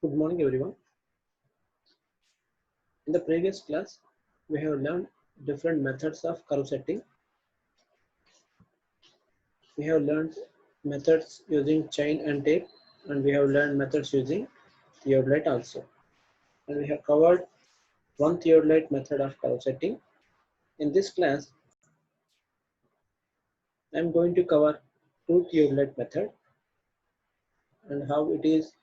Good morning, everyone. In the previous class, we have learned different methods of curve setting. We have learned methods using chain and tape, and we have learned methods using theodolite also. And we have covered one theodolite method of curve setting. In this class, I am going to cover two theodolite method and how it is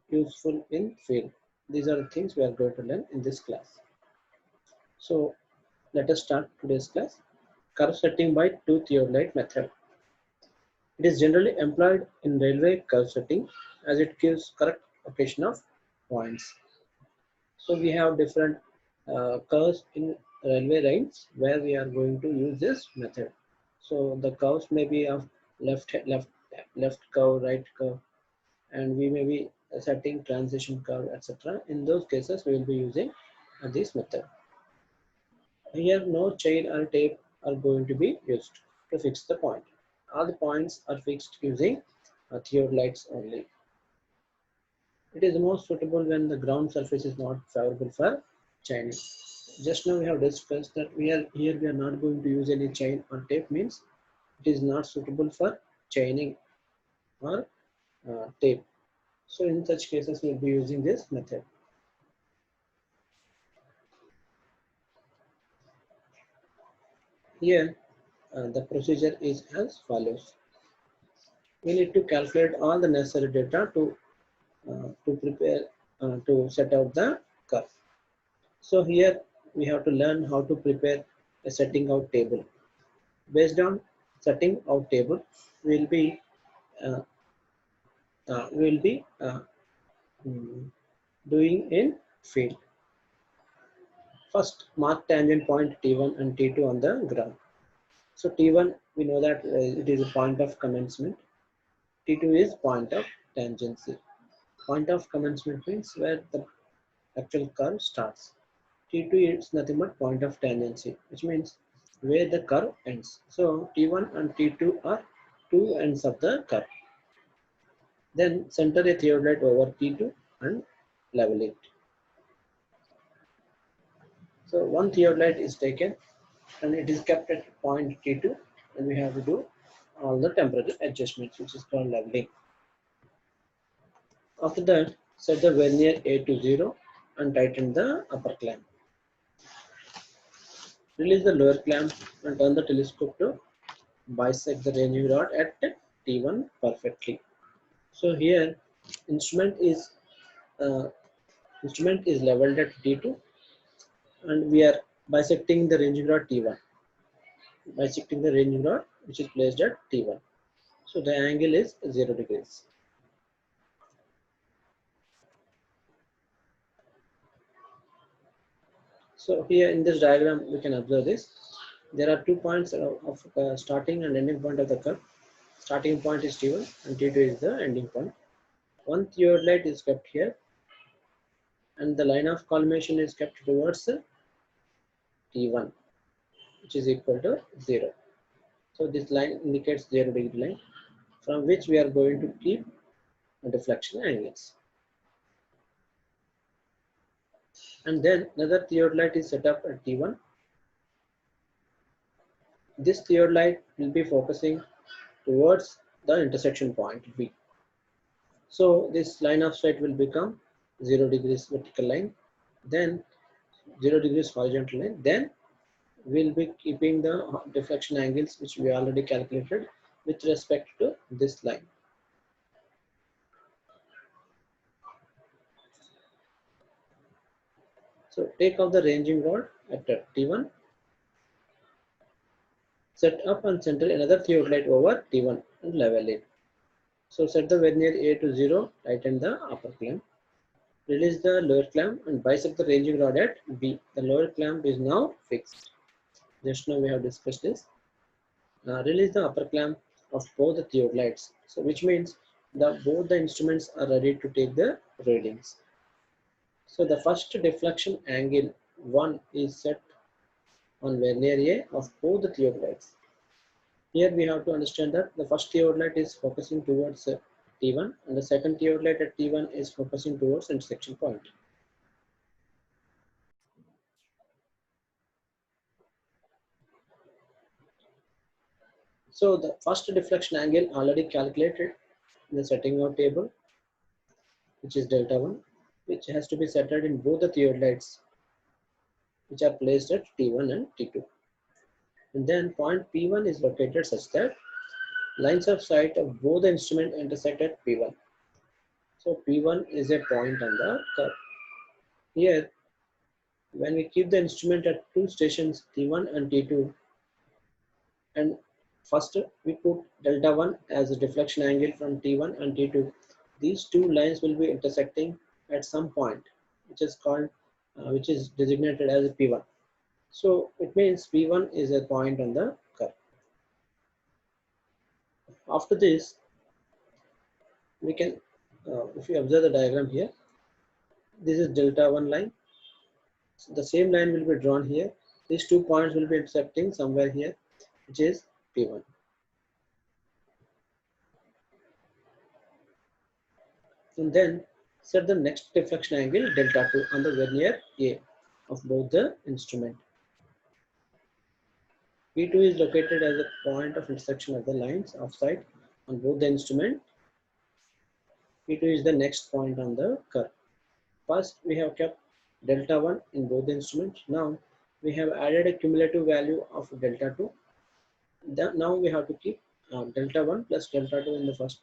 useful in field. These are the things we are going to learn in this class. So let us start today's class. Curve setting by two theodolite method. It is generally employed in railway curve setting as it gives correct location of points. So we have different curves in railway lines where we are going to use this method. So the curves may be of left curve, right curve, and we may be setting transition curve, etc. In those cases, we will be using this method. Here, no chain or tape are going to be used to fix the point. All the points are fixed using theodolites only. It is most suitable when the ground surface is not favorable for chaining. Just now we have discussed that we are not going to use any chain or tape, means it is not suitable for chaining or tape. So in such cases we will be using this method. Here the procedure is as follows. We need to calculate all the necessary data to prepare to set out the curve. So here we have to learn how to prepare a setting out table. Based on setting out table, we will be uh, doing in field. First, mark tangent point T1 and T2 on the graph. So T1, we know that it is a point of commencement. T2 is point of tangency. Point of commencement means where the actual curve starts. T2 is nothing but point of tangency, which means where the curve ends. So T1 and T2 are two ends of the curve. Then center a theodolite over T2 and level it. So one theodolite is taken and it is kept at point T2, and we have to do all the temperature adjustments, which is called leveling. After that, set the vernier A to 0 and tighten the upper clamp. Release the lower clamp and turn the telescope to bisect the ranging rod at T1 perfectly. So here instrument is leveled at T2 and we are bisecting the ranging rod T1. Bisecting the ranging rod which is placed at T1. So the angle is 0 degrees. So here in this diagram we can observe this. There are 2 points of starting and ending point of the curve. Starting point is T1 and T2 is the ending point. One theodolite is kept here and the line of collimation is kept towards T1, which is equal to 0. So this line indicates 0 degree line from which we are going to keep deflection angles. And then another theodolite is set up at T1. This theodolite will be focusing towards the intersection point B. So this line of sight will become 0 degrees vertical line, then 0 degrees horizontal line, then we'll be keeping the deflection angles which we already calculated with respect to this line. So take off the ranging rod at T1, set up and center another theodolite over T1 and level it. So set the vernier A to 0, tighten the upper clamp, release the lower clamp and bisect the ranging rod at B. The lower clamp is now fixed. Just now we have discussed this. Release the upper clamp of both the theodolites. So which means both the instruments are ready to take the readings. So the first deflection angle 1 is set on vernier A of both the theodolites. Here we have to understand that the first theodolite is focusing towards T1, and the second diode light at T1 is focusing towards intersection point. So the first deflection angle already calculated in the setting out table, which is delta 1, which has to be centered in both the diode lights, which are placed at T1 and T2. And then point P1 is located such that lines of sight of both the instrument intersect at P1. So P1 is a point on the curve. Here, when we keep the instrument at two stations T1 and T2, and first we put delta 1 as a deflection angle from T1 and T2, these two lines will be intersecting at some point, which is called, which is designated as P1. So it means P1 is a point on the curve. After this, we can, if you observe the diagram here, this is delta 1 line. So the same line will be drawn here. These 2 points will be intersecting somewhere here, which is P1. And then set the next deflection angle delta 2 on the vernier A of both the instrument. P2 is located as a point of intersection of the lines of sight on both the instrument. P2 is the next point on the curve. First, we have kept delta 1 in both the instruments. Now, we have added a cumulative value of delta 2. Now we have to keep delta 1 plus delta 2 in the first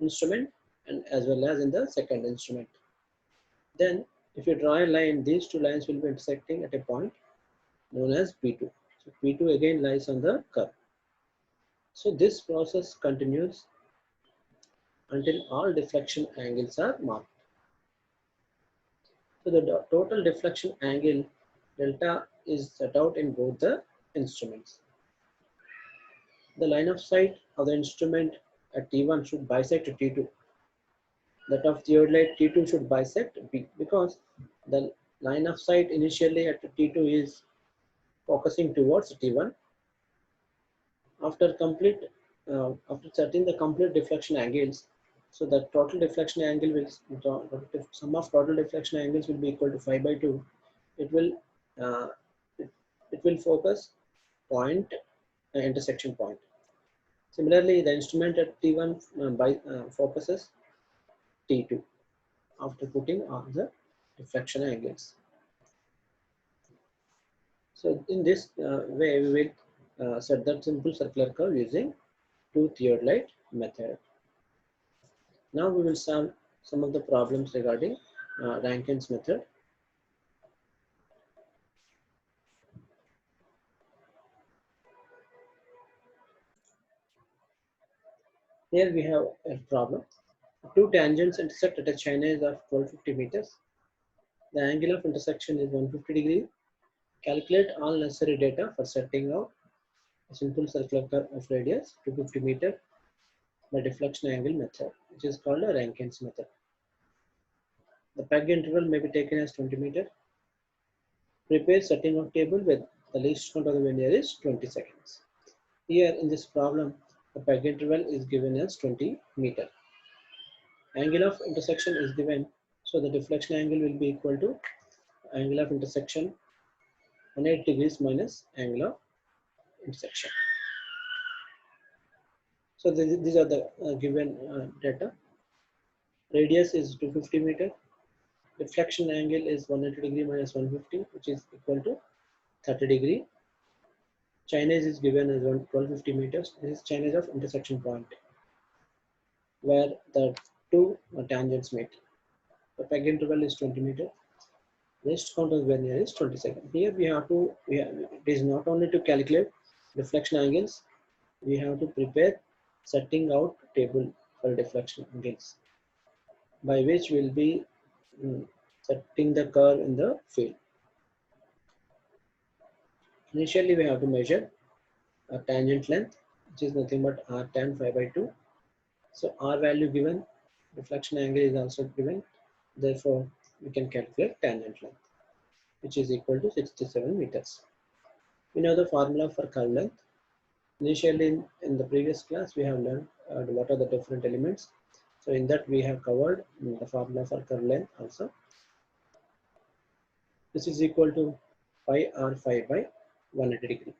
instrument and as well as in the second instrument. Then, if you draw a line, these two lines will be intersecting at a point known as P2. So P2 again lies on the curve. So this process continues until all deflection angles are marked. So the total deflection angle delta is set out in both the instruments. The line of sight of the instrument at T1 should bisect T2. That of diode light T2 should bisect B, because the line of sight initially at T2 is focusing towards T1. After setting the complete deflection angles, so the total deflection angle will, sum of total deflection angles will be equal to 5 by 2. It will it will focus point intersection point. Similarly, the instrument at T1 focuses T2 after putting on the deflection angles. So in this way, we will set that simple circular curve using two theodolite method. Now we will solve some of the problems regarding Rankine's method. Here we have a problem. Two tangents intersect at a Chinese of 1250 meters. The angle of intersection is 150 degrees. Calculate all necessary data for setting out a simple circular curve of radius 250 meters by deflection angle method, which is called a Rankine's method. The peg interval may be taken as 20 meters. Prepare setting out table with the least count of the vernier is 20 seconds. Here in this problem, the peg interval is given as 20 meters. Angle of intersection is given, so the deflection angle will be equal to angle of intersection 180 degrees minus angle of intersection. So these are the given data. Radius is 250 meters. Deflection angle is 180 degree minus 150, which is equal to 30 degree. Chinese is given as 1250 meters. This is Chinese of intersection point, where the two tangents meet. The peg interval is 20 meters. Least count of vernier is 20 seconds. Here it is not only to calculate deflection angles, we have to prepare setting out table for deflection angles, by which we'll be setting the curve in the field. Initially, we have to measure a tangent length, which is nothing but r tan 5 by 2. So r value given, deflection angle is also given. Therefore, we can calculate tangent length, which is equal to 67 meters. We know the formula for curve length. Initially, in the previous class, we have learned what are the different elements. So in that we have covered the formula for curve length also. This is equal to pi r phi by 180 degree.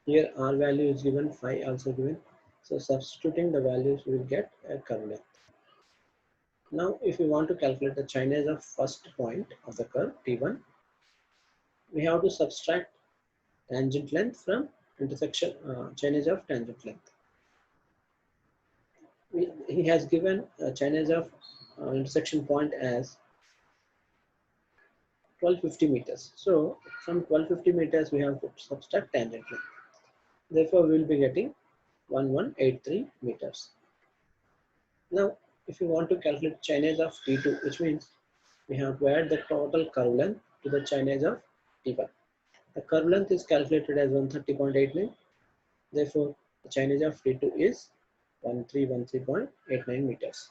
Here r value is given, phi also given. So substituting the values we will get a curve length. Now if we want to calculate the Chinese of first point of the curve T1, we have to subtract tangent length from intersection Chinese of tangent length. He has given a Chinese of intersection point as 1250 meters. So from 1250 meters we have to subtract tangent length. Therefore we will be getting 1183 meters. Now if you want to calculate Chinese of T2, which means we have to add the total curve length to the Chinese of T1. The curve length is calculated as 130.89. Therefore the Chinese of T2 is 1313.89 meters.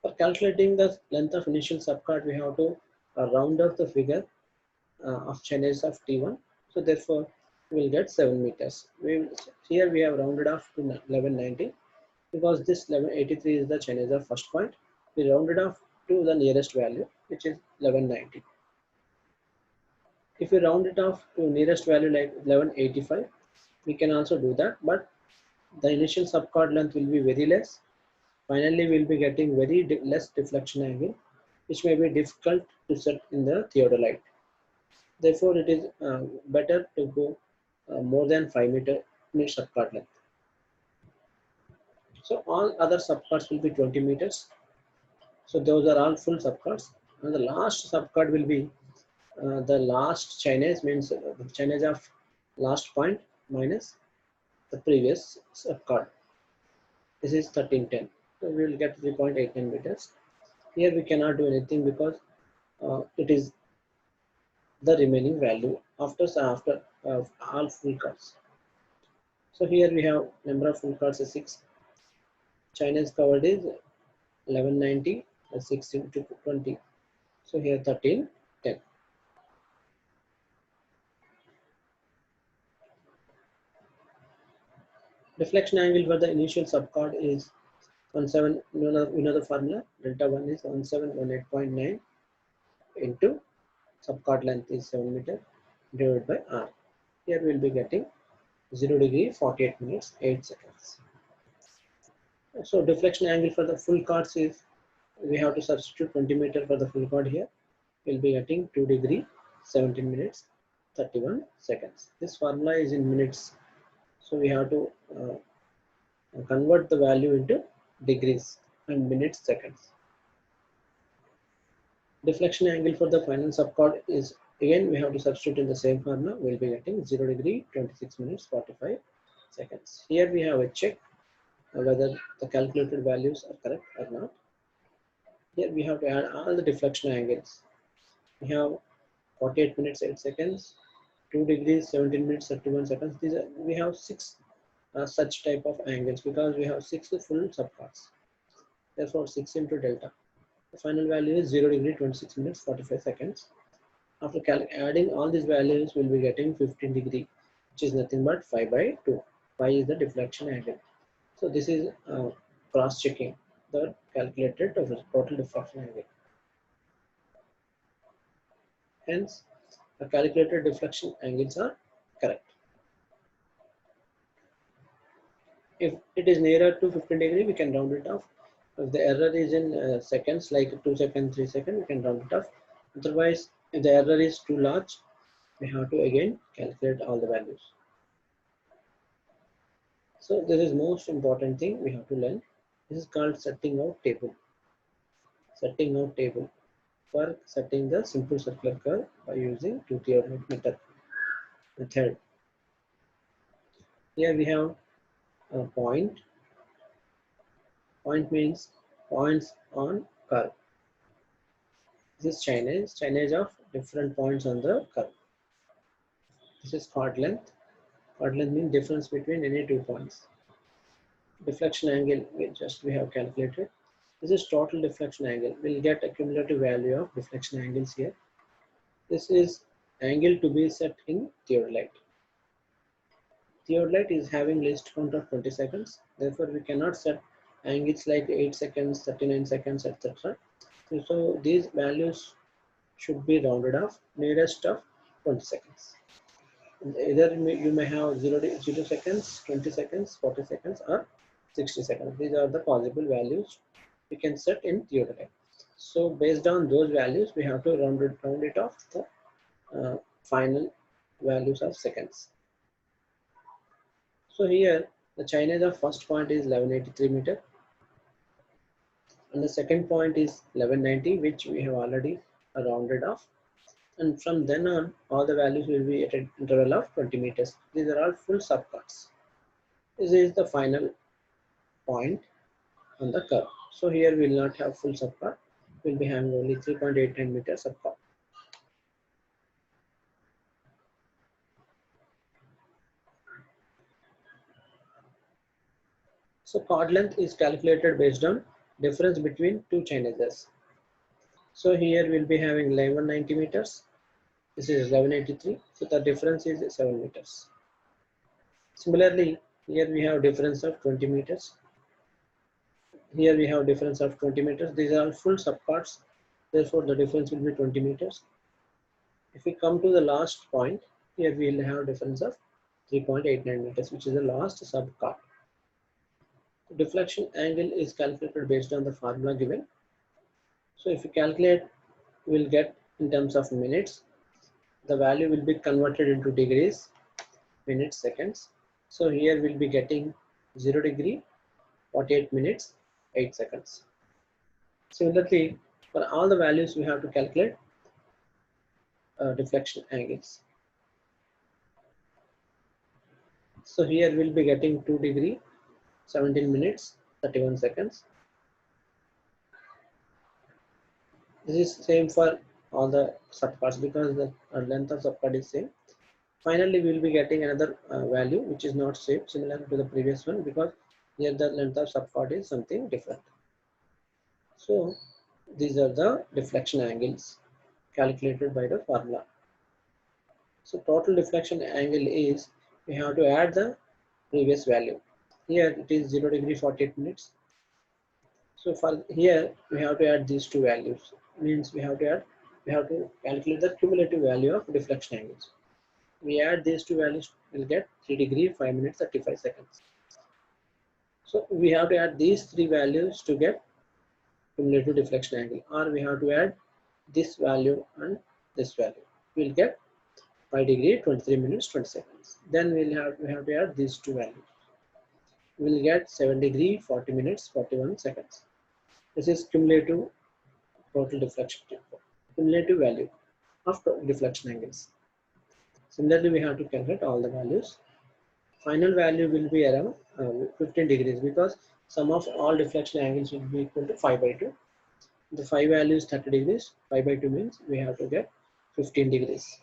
For calculating the length of initial subchord, we have to round off the figure of Chinese of T1. So therefore, we will get 7 meters. Here we have rounded off to 1190 because this 1183 is the Chinese of first point. We rounded off to the nearest value, which is 1190. If we round it off to nearest value like 1185, we can also do that, but the initial subchord length will be very less. Finally, we will be getting very less deflection angle, which may be difficult to set in the theodolite. Therefore, it is better to go more than 5 meter subchord length. So all other subchords will be 20 meters. So those are all full subchords. And the last subchord will be the last Chinese, means the Chinese of last point minus the previous subchord. This is 1310. So we will get 3.89 meters. Here we cannot do anything because it is the remaining value after all full chords. So here we have number of full chords is 6. Chinese covered is 1190 plus 6 into 20. So here 1310. Deflection angle for the initial subchord is 17. You know the formula. Delta 1 is 1718.9 into subchord length is 7 meter divided by r. Here we will be getting 0 degree 48 minutes 8 seconds. So deflection angle for the full chords is, we have to substitute 20 meter for the full chord here. We'll be getting 2 degree 17 minutes 31 seconds. This formula is in minutes, so we have to convert the value into degrees and minutes seconds. Deflection angle for the final subchord is, again we have to substitute in the same formula. We'll be getting 0 degree 26 minutes 45 seconds. Here we have a check whether the calculated values are correct or not. Here we have to add all the deflection angles. We have 48 minutes 8 seconds, 2 degrees 17 minutes 31 seconds. These are, we have 6 such type of angles because we have 6 full subchords. Therefore 6 into delta. The final value is 0 degree 26 minutes 45 seconds. After adding all these values, we'll be getting 15 degree, which is nothing but 5 by 2. Phi is the deflection angle. So this is cross-checking the calculated total deflection angle. Hence, the calculated deflection angles are correct. If it is nearer to 15 degree, we can round it off. If the error is in seconds, like 2 seconds, 3 seconds, we can round it off. Otherwise, if the error is too large, we have to again calculate all the values. So this is most important thing we have to learn. This is called setting out table. Setting out table for setting the simple circular curve by using two-theodolite method. Here we have a point. Point means points on curve. This is Chinese of different points on the curve. This is chord length. Chord length means difference between any 2 points. Deflection angle we have calculated. This is total deflection angle. We'll get a cumulative value of deflection angles here. This is angle to be set in theodolite. Theodolite is having least count of 20 seconds. Therefore, we cannot set angles like 8 seconds, 39 seconds, etc. So these values should be rounded off nearest of 20 seconds. Either you may have 0 seconds, 20 seconds, 40 seconds, or 60 seconds. These are the possible values we can set in theodolite. So based on those values, we have to round it off the final values of seconds. So here the Chinese of first point is 1183 meter, and the second point is 1190, which we have already rounded off. And from then on, all the values will be at an interval of 20 meters. These are all full subcards. This is the final point on the curve. So here we will not have full subcard. We will be having only 3.89 meter subcard. So chord length is calculated based on difference between two chain edges. So here we will be having 1190 meters. This is 1183. So the difference is 7 meters. Similarly, here we have difference of 20 meters. Here we have difference of 20 meters. These are full subcards. Therefore, the difference will be 20 meters. If we come to the last point, here we will have difference of 3.89 meters, which is the last subcard. The deflection angle is calculated based on the formula given. So if you calculate, we will get in terms of minutes. The value will be converted into degrees, minutes, seconds. So here we'll be getting 0 degree, 48 minutes, 8 seconds. Similarly, for all the values, we have to calculate deflection angles. So here we'll be getting 2 degree, 17 minutes, 31 seconds. This is same for all the subcards because the length of subcard is same. Finally, we will be getting another value which is not same, similar to the previous one, because here the length of subcard is something different. So these are the deflection angles calculated by the formula. So total deflection angle is, we have to add the previous value. Here it is 0 degree 48 minutes. So for here we have to add these two values. Means we have to calculate the cumulative value of deflection angles. We add these two values, we'll get 3 degree 5 minutes 35 seconds. So we have to add these three values to get cumulative deflection angle, or we have to add this value and this value. We'll get 5 degree 23 minutes 20 seconds. Then we have to add these two values. We'll get 7 degree 40 minutes 41 seconds. This is cumulative total deflection, cumulative value of deflection angles. Similarly, we have to calculate all the values. Final value will be around 15 degrees, because sum of all deflection angles will be equal to 5 by 2. The 5 value is 30 degrees. 5 by 2 means we have to get 15 degrees.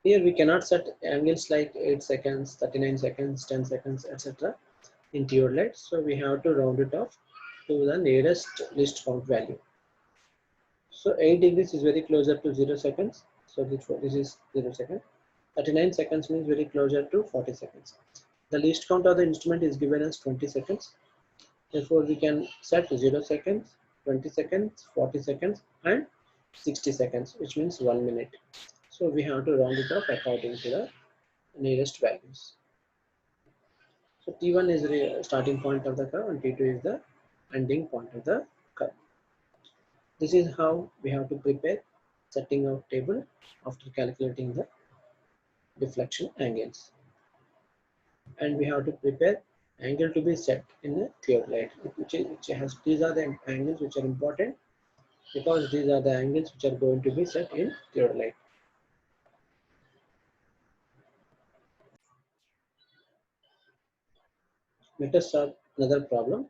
Here we cannot set angles like 8 seconds, 39 seconds, 10 seconds, etc. in theodolite. So we have to round it off to the nearest least count value. So 8 degrees is very closer to 0 seconds. So this is 0 second. 39 seconds means very closer to 40 seconds. The least count of the instrument is given as 20 seconds. Therefore, we can set 0 seconds, 20 seconds, 40 seconds, and 60 seconds, which means 1 minute. So we have to round it off according to the nearest values. So T1 is the starting point of the curve and T2 is the ending point of the curve. This is how we have to prepare setting out table after calculating the deflection angles. And we have to prepare angle to be set in the theodolite, these are the angles which are important, because these are the angles which are going to be set in theodolite. Let us solve another problem.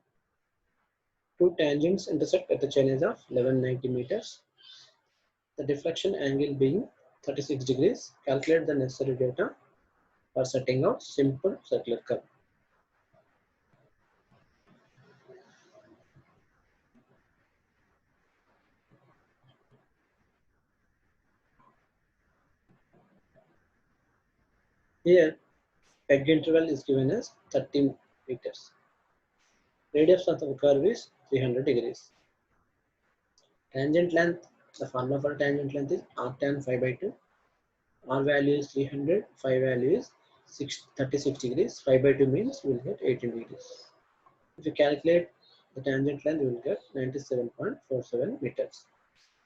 Two tangents intersect at the channels of 1190 meters. The deflection angle being 36 degrees. Calculate the necessary data for setting out simple circular curve. Here, peg interval is given as 30 meters. Radius of the curve is 300 degrees. Tangent length, the formula for tangent length is arctan 5 by 2. R value is 300, phi value is 36 degrees. 5 by 2 means we will get 18 degrees. If you calculate the tangent length, you will get 97.47 meters.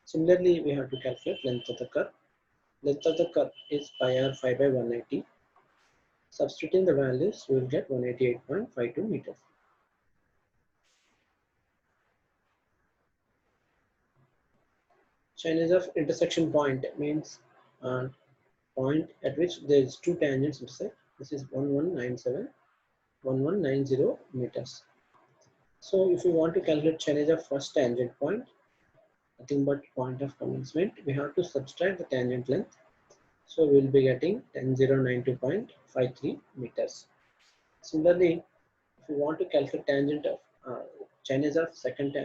Similarly, we have to calculate length of the curve. Length of the curve is pi r 5 by 180. Substituting the values, we will get 188.52 meters. Chinese of intersection point means point at which there is two tangents intersect. This is 1190 meters. So if we want to calculate Chinese of first tangent point, nothing but point of commencement, we have to subtract the tangent length. So we will be getting 10092.53 meters. Similarly, if we want to calculate tangent of Chinese of second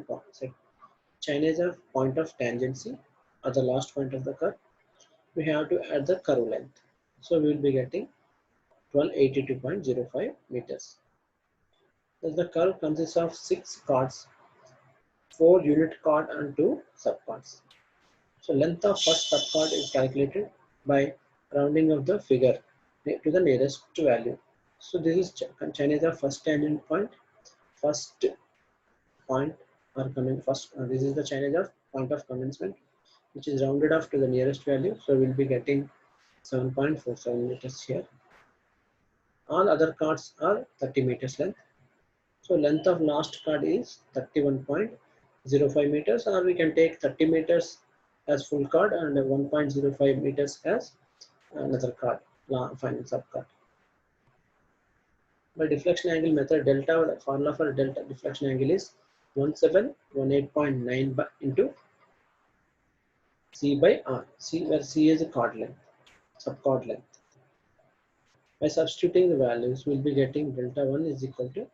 point, Chinese of point of tangency or the last point of the curve, we have to add the curve length. So we will be getting 1282.05 meters. Thus the curve consists of 6 chords, 4 unit chord and 2 subchords. So length of first subchord is calculated by rounding of the figure to the nearest value. So this is Chinese of first tangent point. First point or this is the Chinese of point of commencement, which is rounded off to the nearest value. So we'll be getting 7.47 meters here. All other chords are 30 meters length. So length of last chord is 31.05 meters, or we can take 30 meters as full chord and 1.05 meters as another chord, final subchord. By deflection angle method, delta, the formula for delta deflection angle is 1718.9 into C by R. C, where C is a chord length, subchord length. By substituting the values, we'll be getting delta 1 is equal to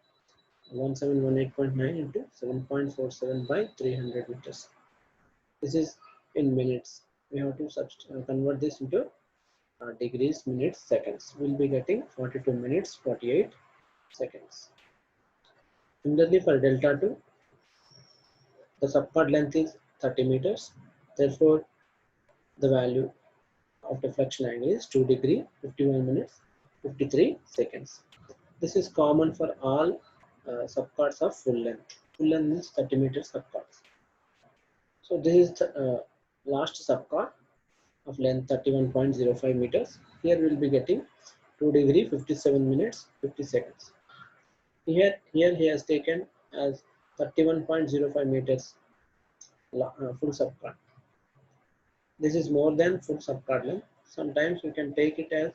1718.9 into 7.47 by 300 meters. This is in minutes. We have to convert this into degrees, minutes, seconds. We'll be getting 42 minutes, 48 seconds. Similarly, for delta 2, the subchord length is 30 meters. Therefore, the value of deflection angle is 2 degree, 51 minutes, 53 seconds. This is common for all subchords of full length. Full length means 30 meters subchords. So this is the last subchord of length 31.05 meters. Here we will be getting 2 degree, 57 minutes, 50 seconds. Here he has taken as 31.05 meters full subchord. This is more than full subchord length. Sometimes we can take it as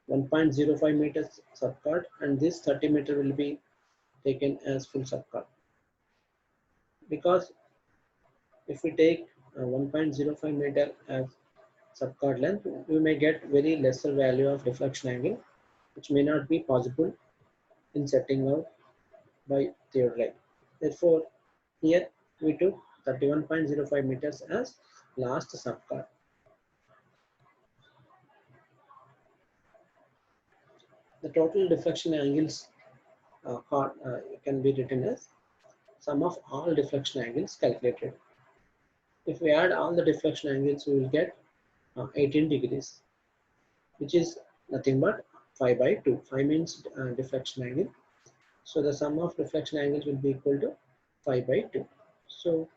1.05 meters subchord, and this 30 meter will be taken as full subchord. Because if we take 1.05 meter as subchord length, we may get very lesser value of deflection angle, which may not be possible in setting out by theodolite. Therefore, here we took 31.05 meters as last subchord. The total deflection angles can be written as sum of all deflection angles calculated. If we add all the deflection angles, we will get 18 degrees, which is nothing but 5 by 2. 5 means deflection angle. So the sum of deflection angles will be equal to 5 by 2. So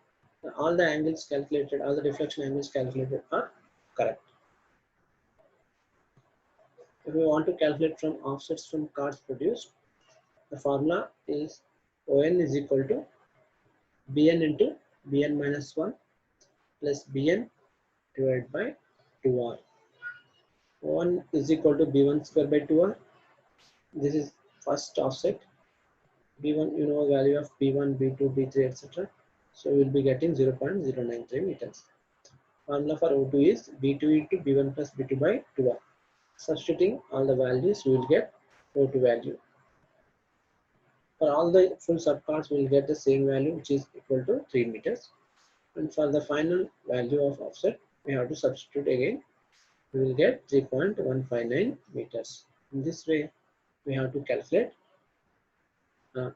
all the angles calculated, all the deflection angles calculated are correct. If we want to calculate from offsets from chords produced, the formula is ON is equal to Bn into Bn minus 1 plus Bn divided by 2R. O1 is equal to B1 square by 2R. This is first offset. B1, you know value of B1, B2, B3, etc. So we will be getting 0.093 meters. Formula for O2 is B2 into B1 plus B2 by 2R. Substituting all the values, we will get O2 value. For all the full subchords, we will get the same value, which is equal to 3 meters. And for the final value of offset, we have to substitute again we will get 3.159 meters. In this way, we have to calculate uh,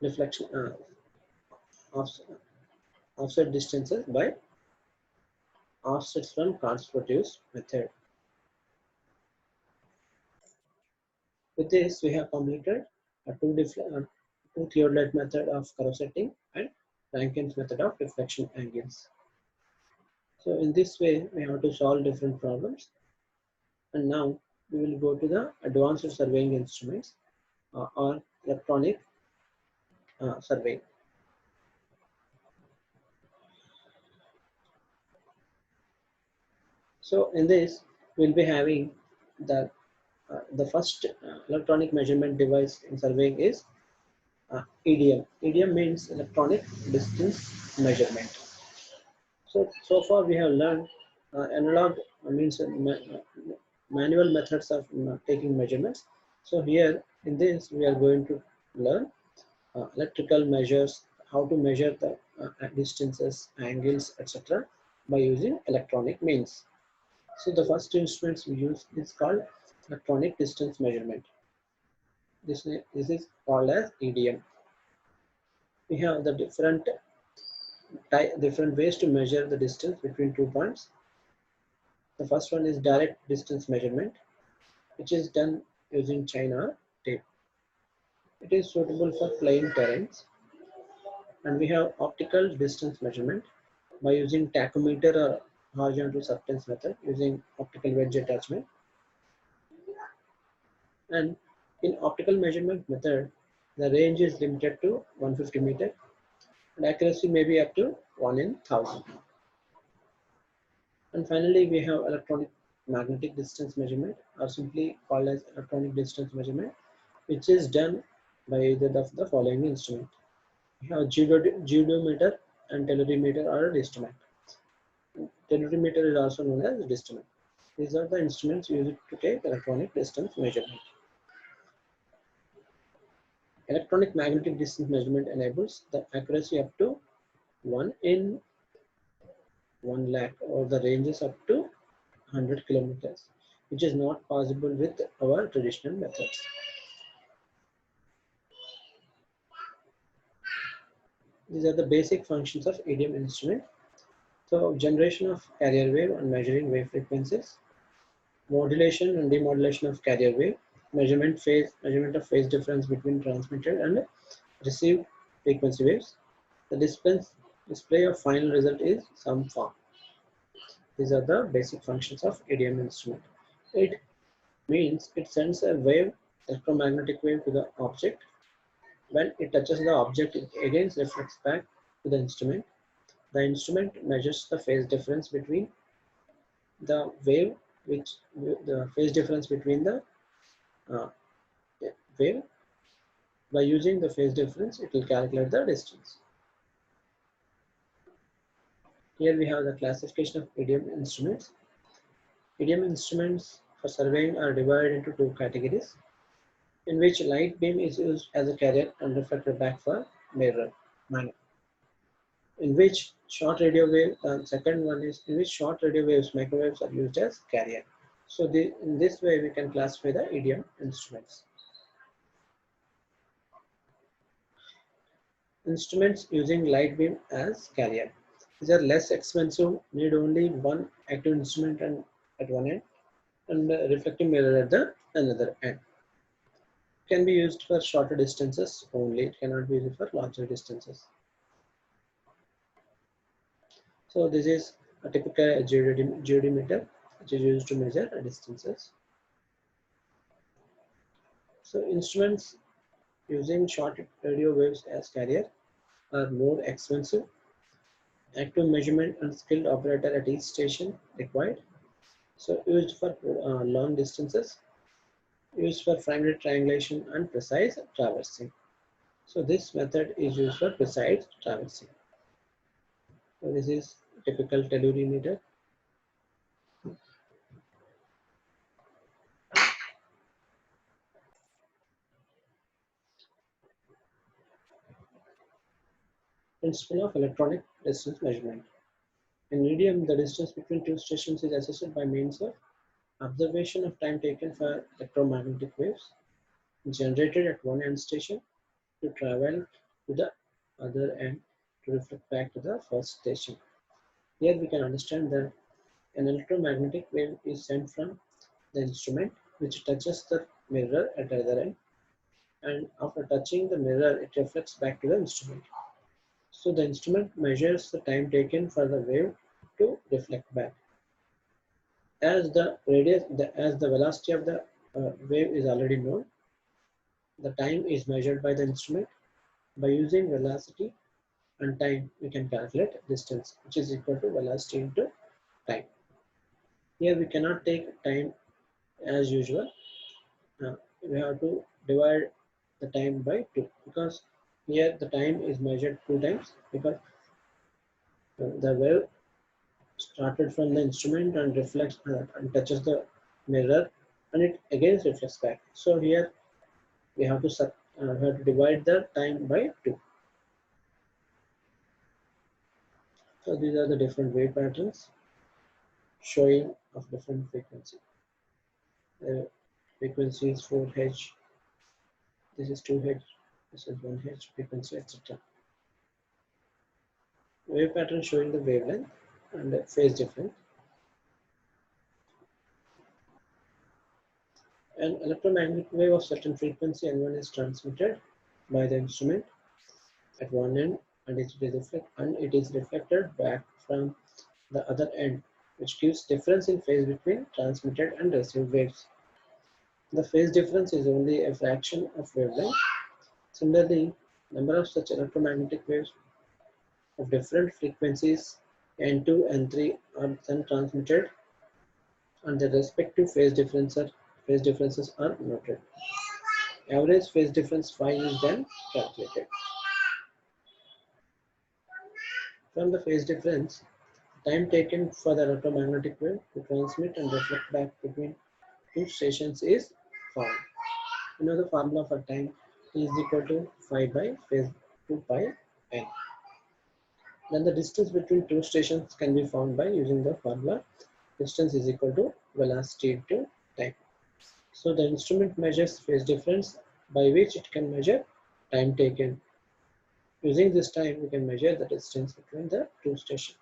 reflection offset distances by offsets from Karls-Proteus method. With this, we have completed a two theodolite method of curve setting and Rankine's method of reflection angles. So in this way, we have to solve different problems. And now we will go to the advanced surveying instruments or electronic surveying. So in this, we'll be having the first electronic measurement device in surveying is EDM. EDM means electronic distance measurement. So far we have learned analog means manual methods of taking measurements. So here in this we are going to learn electrical measures, how to measure the distances, angles, etc. by using electronic means. So the first instruments we use is called electronic distance measurement. This is called as EDM. We have the different ways to measure the distance between 2 points. The first one is direct distance measurement, which is done using China tape. It is suitable for plain terrains. And we have optical distance measurement by using tachometer or horizontal substance method using optical wedge attachment. And in optical measurement method, the range is limited to 150 meter and accuracy may be up to 1 in 1000. And finally, we have electronic magnetic distance measurement, or simply called as electronic distance measurement, which is done by either of the following instrument. We have geodometer and tellurimeter or distomet. Tellurimeter is also known as distomet. These are the instruments used to take electronic distance measurement. Electronic magnetic distance measurement enables the accuracy up to 1 in 1 lakh, or the ranges up to 100 kilometers, which is not possible with our traditional methods. These are the basic functions of EDM instrument. So generation of carrier wave and measuring wave frequencies, modulation and demodulation of carrier wave, measurement of phase difference between transmitted and received frequency waves. The display of final result is some form. These are the basic functions of EDM instrument. It means it sends a wave, electromagnetic wave, to the object. When it touches the object, it again reflects back to the instrument. The instrument measures the phase difference between the wave, the phase difference between the uh, wave. By using the phase difference, it will calculate the distance. Here we have the classification of EDM instruments. EDM instruments for surveying are divided into two categories, in which light beam is used as a carrier and reflector back for mirror manner. In which short radio wave, second one is in which short radio waves, microwaves are used as carrier. So in this way we can classify the EDM instruments. Instruments using light beam as carrier. These are less expensive, need only one active instrument at one end and a reflecting mirror at the another end. Can be used for shorter distances only, it cannot be used for larger distances. So this is a typical geodemeter which is used to measure distances. So instruments using short radio waves as carrier are more expensive. Active measurement and skilled operator at each station required. So used for long distances, used for primary triangulation and precise traversing. So this method is used for precise traversing. So this is typical tellurimeter. Principle of electronic distance measurement. In medium, the distance between two stations is assessed by means of observation of time taken for electromagnetic waves generated at one end station to travel to the other end to reflect back to the first station. Here we can understand that an electromagnetic wave is sent from the instrument which touches the mirror at the other end, and after touching the mirror it reflects back to the instrument. So the instrument measures the time taken for the wave to reflect back. As the velocity of the wave is already known, the time is measured by the instrument. By using velocity and time, we can calculate distance, which is equal to velocity into time. Here we cannot take time as usual. We have to divide the time by 2 because here the time is measured 2 times because the wave started from the instrument and reflects and touches the mirror, and it again reflects back. So here we have to divide the time by 2. So these are the different wave patterns showing of different frequency. The frequency is 4Hz, this is 2Hz, this is 1Hz frequency, etc. Wave pattern showing the wavelength and the phase difference. An electromagnetic wave of certain frequency N1 is transmitted by the instrument at one end, and it is reflected back from the other end, which gives difference in phase between transmitted and received waves. The phase difference is only a fraction of wavelength. Similarly, number of such electromagnetic waves of different frequencies N2 and N3 are then transmitted, and the respective phase differences are noted. Average phase difference phi is then calculated. From the phase difference, time taken for the electromagnetic wave to transmit and reflect back between two stations is found. You know the formula for time is equal to phi by phase 2 pi n. Then the distance between two stations can be found by using the formula distance is equal to velocity into time. So the instrument measures phase difference by which it can measure time taken. Using this time, we can measure the distance between the two stations.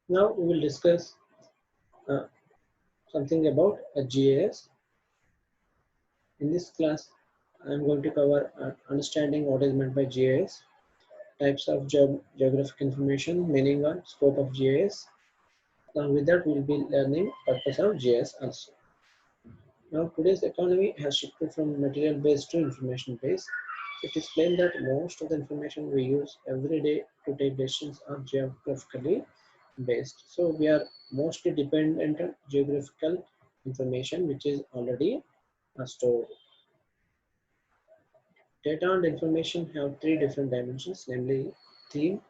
Now we will discuss something about a GIS. In this class, I am going to cover understanding what is meant by GIS, types of geographic information, meaning and scope of GIS. Along with that, we will be learning purpose of GIS also. Now, today's economy has shifted from material-based to information-based. It is claimed that most of the information we use every day to take decisions are geographically based. So we are mostly dependent on geographical information which is already stored. Data and information have three different dimensions, namely theme,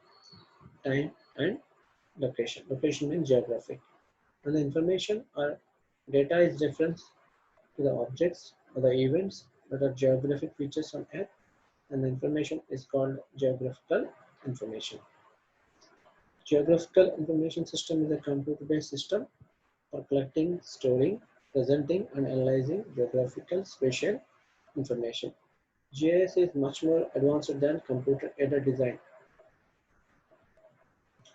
time, and location. Location means geographic. And the information or data is reference to the objects or the events that are geographic features on Earth, and the information is called geographical information. Geographical information system is a computer-based system for collecting, storing, presenting, and analyzing geographical spatial information. GIS is much more advanced than computer-aided design.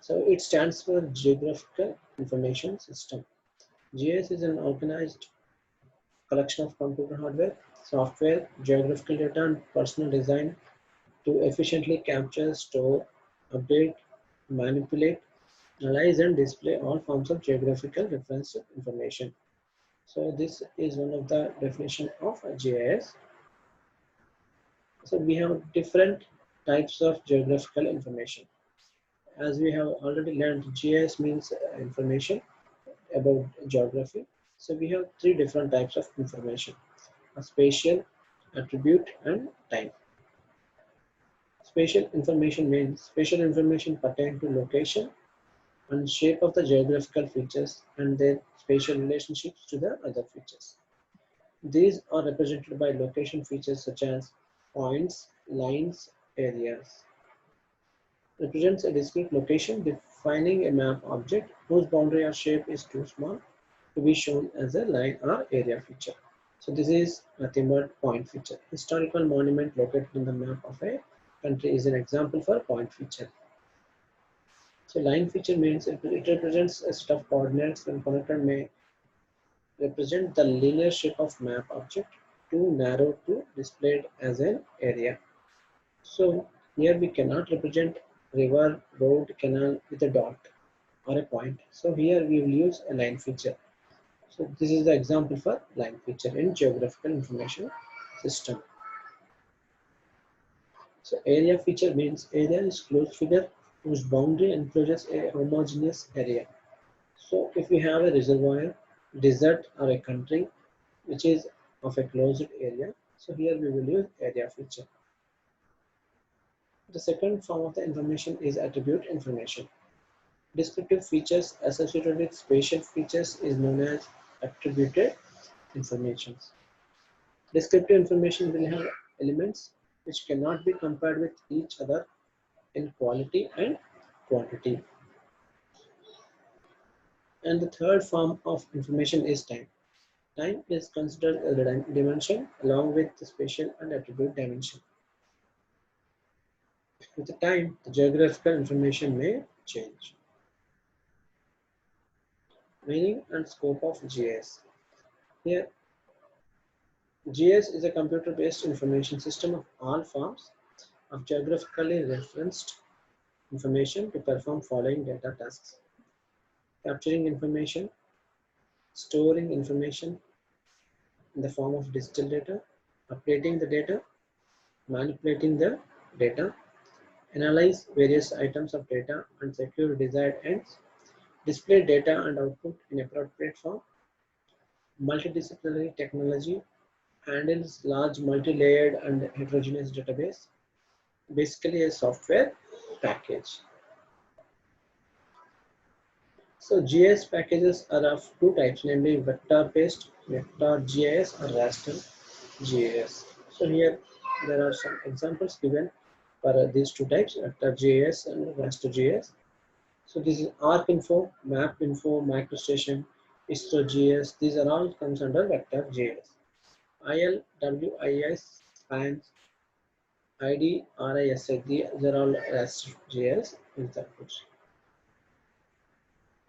So it stands for Geographical Information System. GIS is an organized collection of computer hardware, software, geographical data, and personal design to efficiently capture, store, update, manipulate, analyze, and display all forms of geographical reference information. So this is one of the definition of GIS. So we have different types of geographical information. As we have already learned, GIS means information about geography. So we have three different types of information: a spatial, attribute, and time. Spatial information means spatial information pertain to location and shape of the geographical features and their spatial relationships to the other features. These are represented by location features such as points, lines, areas. Represents a discrete location defining a map object whose boundary or shape is too small to be shown as a line or area feature. So this is nothing but point feature. Historical monument located in the map of a country is an example for point feature. So line feature means it represents a set of coordinates when connected may represent the linear shape of map object too narrow to displayed as an area. So here we cannot represent river, road, canal with a dot or a point. So here we will use a line feature. So this is the example for line feature in geographical information system. So area feature means area is closed figure whose boundary encloses a homogeneous area. So if we have a reservoir, desert or a country which is of a closed area, so here we will use area feature. The second form of the information is attribute information. Descriptive features associated with spatial features is known as attributed information. Descriptive information will have elements which cannot be compared with each other in quality and quantity. And the third form of information is time. Time is considered a dimension along with the spatial and attribute dimension. With the time, the geographical information may change. Meaning and scope of GIS. Here, GIS is a computer-based information system of all forms of geographically referenced information to perform following data tasks: capturing information, storing information in the form of digital data, updating the data, manipulating the data, analyze various items of data and secure desired ends, display data and output in appropriate form. Multidisciplinary technology handles large multi-layered and heterogeneous database, basically a software package. So GIS packages are of two types, namely vector-based vector GIS or raster GIS. So here there are some examples given for these two types, vector GIS and raster GIS. So this is ArcInfo, MapInfo, MicroStation, HistoGIS. These are all comes under vector GIS. ILWIS, spans, ID, RISA, these are all raster GIS examples.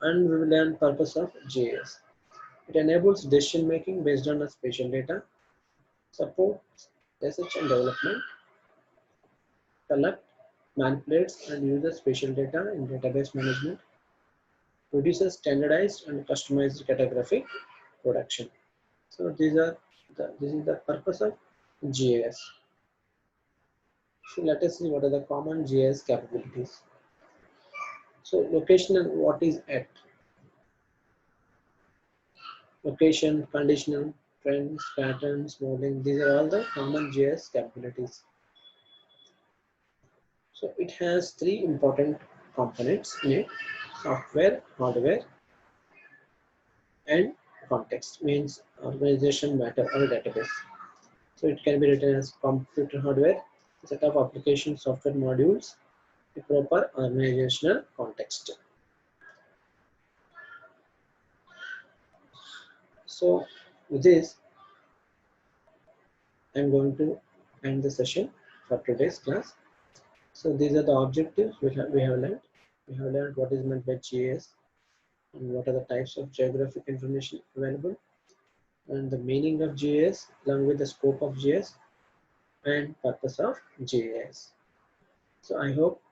And we will learn purpose of GIS. It enables decision making based on spatial data, supports research and development, collect, manipulates and uses spatial data in database management, produces standardized and customized cartographic production. So this is the purpose of GIS. So let us see what are the common GIS capabilities. So location and what is at. Location, conditional, trends, patterns, modeling, these are all the common GIS capabilities. So it has three important components in it: software, hardware, and context, means organization, matter, or database. So it can be written as computer hardware, a set of application software modules, a proper organizational context. So with this, I'm going to end the session for today's class. So these are the objectives we have learned. We have learned what is meant by GIS and what are the types of geographic information available, and the meaning of GIS along with the scope of GIS and purpose of GIS. So I hope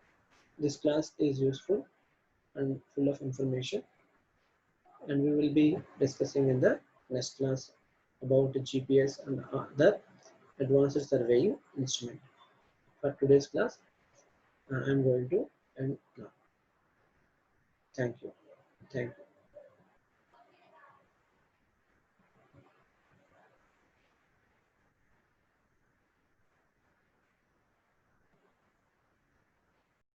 this class is useful and full of information, and we will be discussing in the next class about the GPS and other advanced surveying instrument. For today's class, I am going to end now. Thank you. Thank you.